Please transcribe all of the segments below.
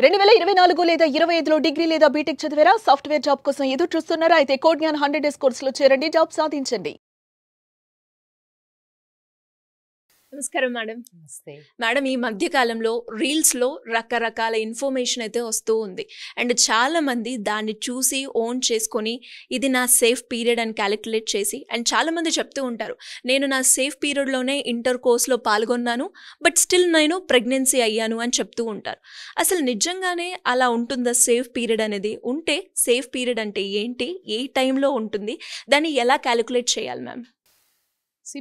2024 లేదా 25లో డిగ్రీ లేదా బీటెక్ చదివారా? సాఫ్ట్‌వేర్ జాబ్ కోసం ఎదురు చూస్తున్నారా? అయితే కోడ్ జ్ఞాన్ 100 డేస్ కోర్సులో చేరండి, జాబ్ సాధించండి. నమస్కారం మేడం. నమస్తే. మేడం, ఈ మధ్య కాలంలో రీల్స్‌లో రకరకాల ఇన్ఫర్మేషన్ అయితే వస్తూ ఉంది. అండ్ చాలా మంది దాన్ని చూసి ఓన్ చేసుకొని ఇది నా సేఫ్ పీరియడ్ అని క్యాలిక్యులేట్ చేసి అండ్ చాలా మంది చెప్తూ ఉంటారు, నేను నా సేఫ్ పీరియడ్‌లోనే ఇంటర్ కోర్స్‌లో పాల్గొన్నాను, బట్ స్టిల్ నేను ప్రెగ్నెన్సీ అయ్యాను అని చెప్తూ ఉంటారు. అసలు నిజంగానే అలా ఉంటుందా సేఫ్ పీరియడ్ అనేది? ఉంటే సేఫ్ పీరియడ్ అంటే ఏంటి? ఏ టైంలో ఉంటుంది? దాన్ని ఎలా క్యాలిక్యులేట్ చేయాలి మ్యామ్?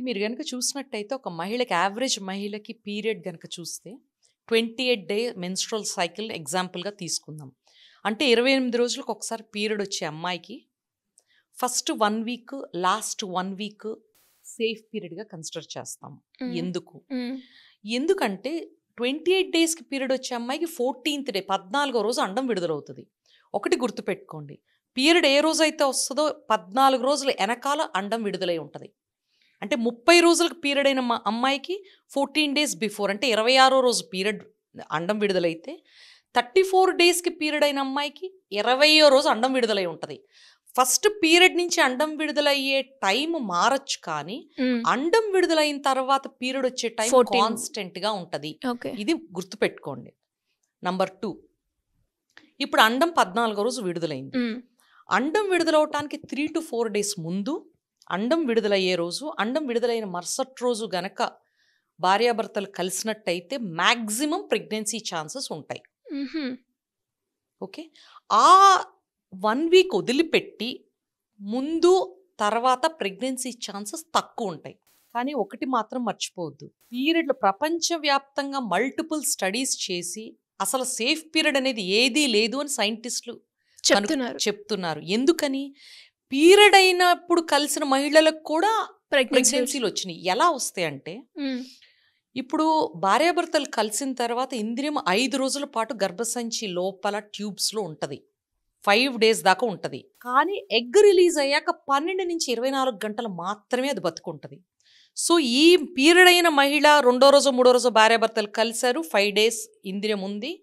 మీరు గనుక చూసినట్టయితే ఒక మహిళకి యావరేజ్ మహిళకి పీరియడ్ గనుక చూస్తే 28 డే మెన్స్ట్రువల్ సైకిల్ ఎగ్జాంపుల్గా తీసుకుందాం. అంటే 28 రోజులకు ఒకసారి పీరియడ్ వచ్చే అమ్మాయికి first 1 week last 1 week safe పీరియడ్గా కన్సిడర్ చేస్తాం. ఎందుకు? ఎందుకంటే 28 డేస్కి పీరియడ్ వచ్చే అమ్మాయికి 14th డే 14వ రోజు అండం విడుదలవుతుంది. ఒకటి గుర్తుపెట్టుకోండి, పీరియడ్ ఏ రోజైతే వస్తుందో 14 రోజులు వెనకాల అండం విడుదలై ఉంటుంది. అంటే 30 రోజులకు పీరియడ్ అయిన అమ్మాయికి 14 డేస్ బిఫోర్ అంటే 26వ రోజు పీరియడ్ అండం విడుదలైతే 34 డేస్కి పీరియడ్ అయిన అమ్మాయికి 20వ రోజు అండం విడుదలై ఉంటుంది. ఫస్ట్ పీరియడ్ నుంచి అండం విడుదలయ్యే టైం మారచ్చు, కానీ అండం విడుదలైన తర్వాత పీరియడ్ వచ్చే టైం కాన్స్టెంట్గా ఉంటుంది. ఇది గుర్తుపెట్టుకోండి. నంబర్ 2, ఇప్పుడు అండం 14వ రోజు విడుదలైంది. అండం విడుదలవటానికి 3 to 4 డేస్ ముందు అండం విడుదలయ్యే రోజు, అండం విడుదలైన మరుసటి రోజు గనక భార్యాభర్తలు కలిసినట్టయితే మ్యాక్సిమం ప్రెగ్నెన్సీ ఛాన్సెస్ ఉంటాయి. ఓకే, ఆ 1 వీక్ వదిలిపెట్టి ముందు తర్వాత ప్రెగ్నెన్సీ ఛాన్సెస్ తక్కువ ఉంటాయి. కానీ ఒకటి మాత్రం మర్చిపోవద్దు, పీరియడ్లు ప్రపంచవ్యాప్తంగా మల్టిపుల్ స్టడీస్ చేసి అసలు సేఫ్ పీరియడ్ అనేది ఏదీ లేదు అని సైంటిస్టులు చెప్తున్నారు. ఎందుకని? పీరియడ్ అయినప్పుడు కలిసిన మహిళలకు కూడా ప్రెగ్నెన్సీలు వచ్చినాయి. ఎలా వస్తాయి అంటే, ఇప్పుడు భార్యాభర్తలు కలిసిన తర్వాత ఇంద్రియం 5 రోజుల పాటు గర్భసంచి లోపల ట్యూబ్స్లో ఉంటుంది, 5 డేస్ దాకా ఉంటుంది. కానీ ఎగ్ రిలీజ్ అయ్యాక 12 నుంచి 24 గంటలు మాత్రమే అది బతుకుంటుంది. సో ఈ పీరియడ్ అయిన మహిళ 2వ రోజు 3వ రోజు భార్యాభర్తలు కలిశారు, 5 డేస్ ఇంద్రియం ఉంది,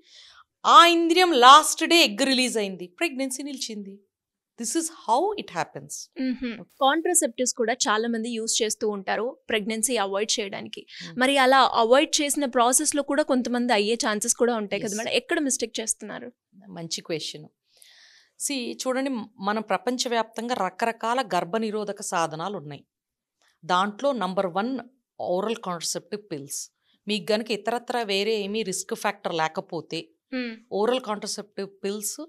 ఆ ఇంద్రియం లాస్ట్ డే ఎగ్ రిలీజ్ అయింది, ప్రెగ్నెన్సీ నిలిచింది. This is how it happens. Contraceptives కూడా చాలా మంది యూజ్ చేస్తూ ఉంటారు ప్రెగ్నెన్సీ అవాయిడ్ చేయడానికి. మరి అలా అవాయిడ్ చేసిన ప్రాసెస్లో కూడా కొంతమంది అయ్యే ఛాన్సెస్ కూడా ఉంటాయి కదా మేడం, ఎక్కడ మిస్టేక్ చేస్తున్నారు? మంచి క్వశ్చన్. చూడండి, మనం ప్రపంచవ్యాప్తంగా రకరకాల గర్భనిరోధక సాధనాలు ఉన్నాయి. దాంట్లో నంబర్ 1 ఓరల్ కాంట్రాసెప్టివ్ పిల్స్. మీకు గనుక ఇతరత్ర వేరే ఏమీ రిస్క్ ఫ్యాక్టర్ లేకపోతే ఓరల్ కాంట్రాసెప్టివ్ పిల్స్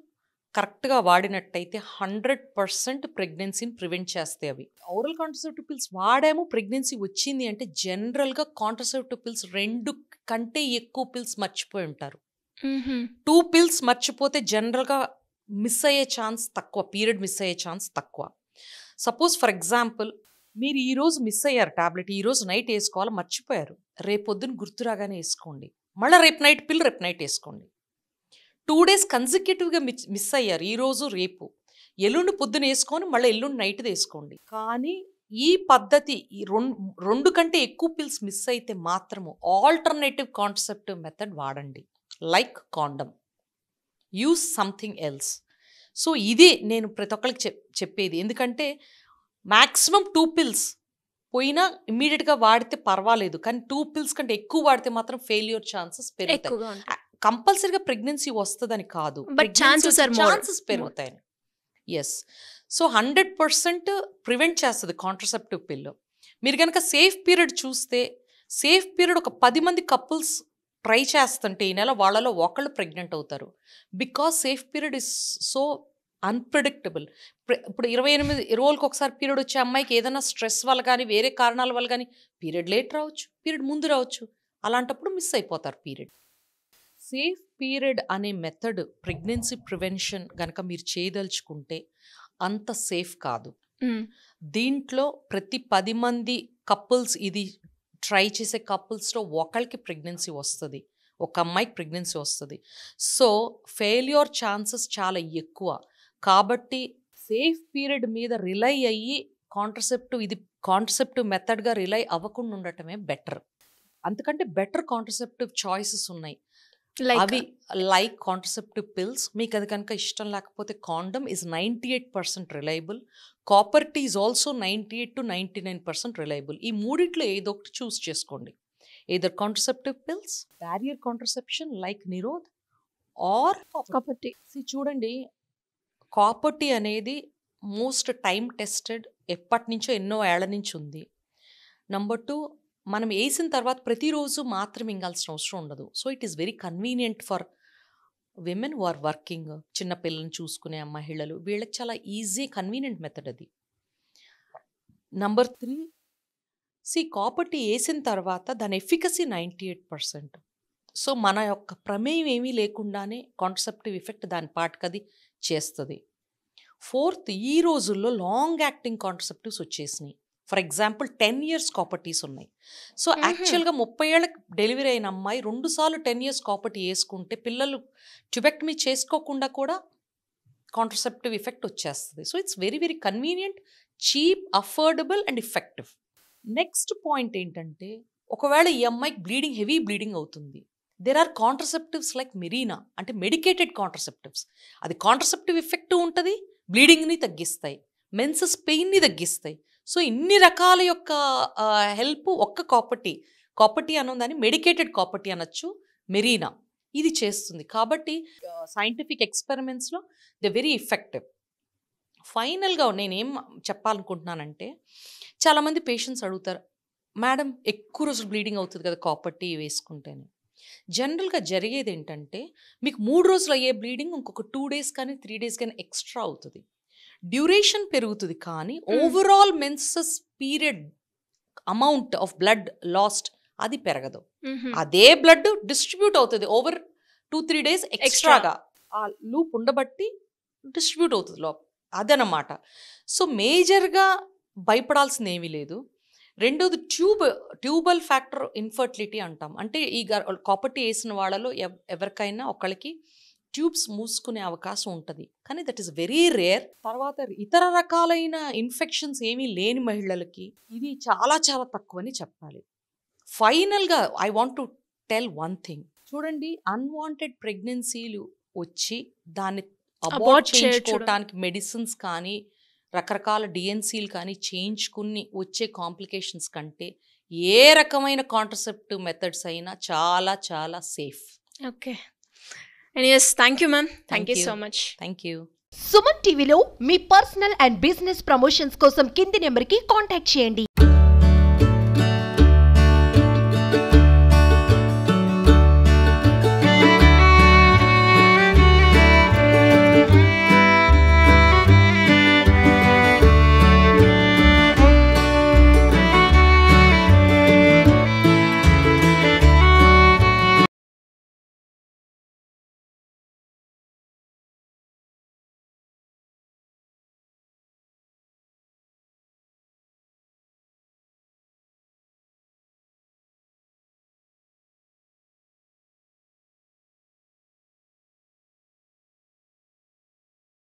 కరెక్ట్గా వాడినట్టయితే 100% ప్రెగ్నెన్సీని ప్రివెంట్ చేస్తాయి. అవి ఓరల్ కాంట్రాసెప్టివ్ పిల్స్ వాడాము, ప్రెగ్నెన్సీ వచ్చింది అంటే జనరల్గా కాంట్రాసెప్టివ్ పిల్స్ 2 కంటే ఎక్కువ పిల్స్ మర్చిపోయి ఉంటారు. 2 పిల్స్ మర్చిపోతే జనరల్గా మిస్ అయ్యే ఛాన్స్ తక్కువ, పీరియడ్ మిస్ అయ్యే ఛాన్స్ తక్కువ. సపోజ్ ఫర్ ఎగ్జాంపుల్, మీరు ఈరోజు మిస్ అయ్యారు టాబ్లెట్, ఈరోజు నైట్ వేసుకోవాలి మర్చిపోయారు, రేపొద్దున గుర్తురాగానే వేసుకోండి, మళ్ళీ రేపు నైట్ పిల్ రేపు నైట్ వేసుకోండి. 2 డేస్ కన్సిక్యూటివ్గా మిస్ అయ్యారు, ఈరోజు రేపు, ఎల్లుండి పొద్దున వేసుకొని మళ్ళీ ఎల్లుండి నైట్ వేసుకోండి. కానీ ఈ పద్ధతి 2 కంటే ఎక్కువ పిల్స్ మిస్ అయితే మాత్రము ఆల్టర్నేటివ్ కాంట్రాసెప్టివ్ మెథడ్ వాడండి, like condom, use something else. So ఇది నేను ప్రతి ఒక్కరికి చెప్పేది. ఎందుకంటే మ్యాక్సిమం 2 పిల్స్ పోయినా ఇమ్మీడియట్గా వాడితే పర్వాలేదు, కానీ 2 పిల్స్ కంటే ఎక్కువ వాడితే మాత్రం ఫెయిల్యూర్ ఛాన్సెస్ పెరుగుతాయి. కంపల్సరీగా ప్రెగ్నెన్సీ వస్తుందని కాదు, ఛాన్సెస్ పెరుగుతాయి. ఎస్, సో 100% ప్రివెంట్ చేస్తుంది కాంట్రాసెప్టివ్ పిల్. మీరు కనుక సేఫ్ పీరియడ్ చూస్తే, సేఫ్ పీరియడ్ ఒక 10 మంది కపుల్స్ ట్రై చేస్తుంటే ఈ నెల వాళ్ళలో ఒకళ్ళు ప్రెగ్నెంట్ అవుతారు. Because safe period is so unpredictable. ఇప్పుడు 28 రోజులకు ఒకసారి పీరియడ్ వచ్చే అమ్మాయికి ఏదైనా స్ట్రెస్ వల్ల కానీ వేరే కారణాల వల్ల కానీ పీరియడ్ లేట్ రావచ్చు, పీరియడ్ ముందు రావచ్చు, అలాంటప్పుడు మిస్ అయిపోతారు పీరియడ్. సేఫ్ పీరియడ్ అనే మెథడ్ ప్రెగ్నెన్సీ ప్రివెన్షన్ కనుక మీరు చేయదలుచుకుంటే అంత సేఫ్ కాదు. దీంట్లో ప్రతి 10 మంది కపుల్స్ ఇది ట్రై చేసే కపుల్స్లో ఒకరికి ప్రెగ్నెన్సీ వస్తుంది, ఒక అమ్మాయికి ప్రెగ్నెన్సీ వస్తుంది. సో ఫెయిల్యూర్ ఛాన్సెస్ చాలా ఎక్కువ. కాబట్టి సేఫ్ పీరియడ్ మీద రిలై అయ్యి కాంట్రాసెప్టివ్ మెథడ్గా రిలై అవ్వకుండా ఉండటమే బెటర్. అంతకంటే బెటర్ కాంట్రాసెప్టివ్ చాయిసెస్ ఉన్నాయి. లైక్ అవి లైక్ కాంట్రసెప్టివ్ పిల్స్. మీకు అది కనుక ఇష్టం లేకపోతే condom is 98% reliable. Copper T is also 98 to 99% reliable. ఈ మూడిట్లో ఏదో ఒకటి చూస్ చేసుకోండి. either contraceptive pills, barrier contraception like Nirodh are కాబట్టి చూడండి, కాపర్ టీ అనేది మోస్ట్ టైం టెస్టెడ్, ఎప్పటి నుంచో ఎన్నో ఏళ్ల నుంచి ఉంది. నంబర్ 2, మనం వేసిన తర్వాత ప్రతిరోజు మాత్రం మింగాల్సిన అవసరం ఉండదు. So it is very convenient for women who are working, చిన్న పిల్లల్ని చూసుకునే మహిళలు, వీళ్ళకి చాలా ఈజీ కన్వీనియంట్ మెథడ్ అది. నంబర్ 3, కాపర్ టీ వేసిన తర్వాత దాని ఎఫికసీ 98%. సో మన యొక్క ప్రమేయం ఏమీ లేకుండానే కాంట్రసెప్టివ్ ఎఫెక్ట్ దాని పాటుకది చేస్తుంది. 4th, ఈ రోజుల్లో లాంగ్ యాక్టింగ్ కాంట్రసెప్టివ్స్ వచ్చేసినాయి. For example 10 years copper Ts ఉన్నాయి. సో యాక్చువల్గా 30 ఏళ్ళకి డెలివరీ అయిన అమ్మాయి 2 సార్లు 10 years కాపర్ టీ వేసుకుంటే పిల్లలు ట్యూబెక్టమీ చేసుకోకుండా కూడా కాంట్రసెప్టివ్ ఎఫెక్ట్ వచ్చేస్తుంది. So it's very very convenient, cheap, affordable and effective. Next point ఏంటంటే, ఒకవేళ ఈ అమ్మాయికి హెవీ బ్లీడింగ్ అవుతుంది, there are contraceptives like Mirena, అంటే మెడికేటెడ్ కాంట్రసెప్టివ్స్. అది కాంట్రసెప్టివ్ ఎఫెక్ట్ ఉంటుంది, బ్లీడింగ్ని తగ్గిస్తాయి, మెన్సెస్ పెయిన్ని తగ్గిస్తాయి. సో ఇన్ని రకాల యొక్క హెల్ప్ ఒక్క కాపర్ టీ అనుందని మెడికేటెడ్ కాపర్ టీ అనొచ్చు, మెరీనా ఇది చేస్తుంది. కాబట్టి సైంటిఫిక్ ఎక్స్పెరిమెంట్స్లో ద వెరీ ఎఫెక్టివ్. ఫైనల్గా నేనేం చెప్పాలనుకుంటున్నానంటే, చాలామంది పేషెంట్స్ అడుగుతారు, మేడం ఎక్కువ రోజులు బ్లీడింగ్ అవుతుంది కదా కాపర్ టీ వేసుకుంటేనే. జనరల్గా జరిగేది ఏంటంటే, మీకు 3 రోజులు అయ్యే బ్లీడింగ్ ఇంకొక 2 days కానీ 3 days కానీ ఎక్స్ట్రా అవుతుంది. డ్యూరేషన్ పెరుగుతుంది, కానీ overall menses period amount of blood last అది పెరగదు. అదే బ్లడ్ డిస్ట్రిబ్యూట్ అవుతుంది ఓవర్ 2-3 days ఎక్స్ట్రాగా. ఆ లూప్ ఉండబట్టి డిస్ట్రిబ్యూట్ అవుతుంది లోపల, అదనమాట. సో మేజర్గా భయపడాల్సింది ఏమీ లేదు. రెండోది ట్యూబల్ ఫ్యాక్టర్ ఇన్ఫర్టిలిటీ అంటాం. అంటే ఈ కాపర్ టీ వేసిన వాళ్ళలో ఎవరికైనా ఒకళ్ళకి ట్యూబ్స్ మూసుకునే అవకాశం ఉంటుంది, కానీ దట్ ఈస్ వెరీ రేర్. తర్వాత ఇతర రకాలైన ఇన్ఫెక్షన్స్ ఏమీ లేని మహిళలకి ఇది చాలా చాలా తక్కువని చెప్పాలి. ఫైనల్గా I want to tell one thing. చూడండి, అన్వాంటెడ్ ప్రెగ్నెన్సీలు వచ్చి దాన్ని అబార్ట్ చేయించుకోవటానికి మెడిసిన్స్ కానీ రకరకాల డిఎన్సీలు కానీ చేయించుకుని వచ్చే కాంప్లికేషన్స్ కంటే ఏ రకమైన కాంట్రసెప్టివ్ మెథడ్స్ అయినా చాలా చాలా safe. Okay, anyways thank you ma'am, thank you so much. Thank you. Suman టీవీలో మీ పర్సనల్ అండ్ బిజినెస్ ప్రమోషన్స్ కోసం కింది నెంబర్కి కాంటాక్ట్ చేయండి.